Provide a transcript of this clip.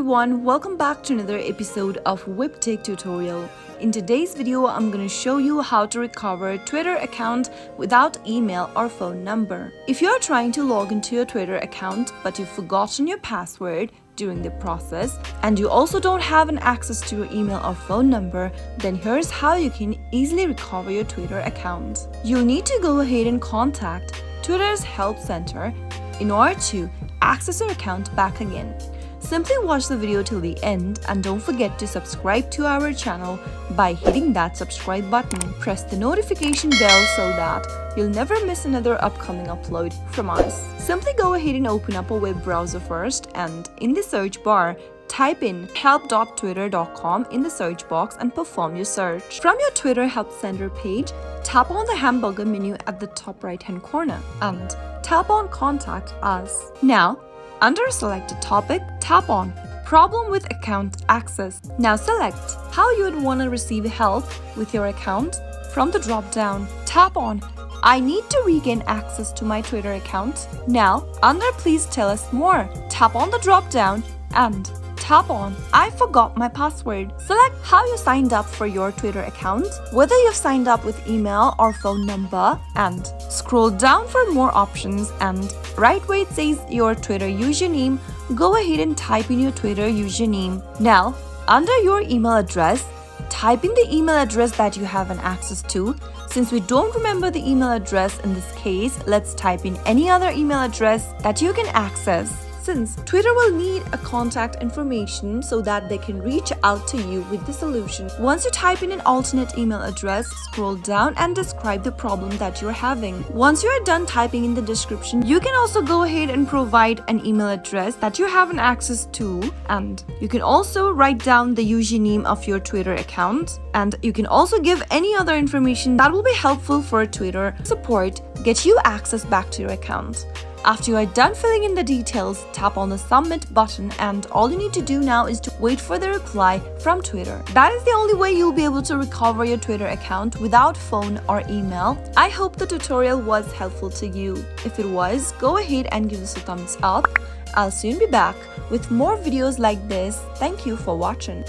everyone, welcome back to another episode of Webtech Tutorial. In today's video, I'm going to show you how to recover a Twitter account without email or phone number. If you are trying to log into your Twitter account but you've forgotten your password during the process and you also don't have an access to your email or phone number, then here's how you can easily recover your Twitter account. You'll need to go ahead and contact Twitter's Help Center in order to access your account back again. Simply watch the video till the end and don't forget to subscribe to our channel by hitting that subscribe button. Press the notification bell so that you'll never miss another upcoming upload from us. Simply go ahead and open up a web browser first and in the search bar, type in help.twitter.com in the search box and perform your search. From your Twitter Help Center page, tap on the hamburger menu at the top right hand corner and tap on Contact Us. Now, under selected topic, tap on Problem with Account Access. Now select how you would want to receive help with your account. From the drop-down, tap on I need to regain access to my Twitter account. Now, under Please Tell Us More, tap on the drop-down and tap on I forgot my password. Select how you signed up for your Twitter account, whether you've signed up with email or phone number, and scroll down for more options, and right where it says your Twitter username, go ahead and type in your Twitter username. Now, under your email address, type in the email address that you have an access to. Since we don't remember the email address in this case, let's type in any other email address that you can access, since Twitter will need a contact information so that they can reach out to you with the solution. Once you type in an alternate email address, scroll down and describe the problem that you're having. Once you are done typing in the description, you can also go ahead and provide an email address that you have an access to, and you can also write down the username of your Twitter account, and you can also give any other information that will be helpful for Twitter support get you access back to your account. After you are done filling in the details, tap on the submit button, and all you need to do now is to wait for the reply from Twitter. That is the only way you'll be able to recover your Twitter account without phone or email. I hope the tutorial was helpful to you. If it was, go ahead and give us a thumbs up. I'll soon be back with more videos like this. Thank you for watching.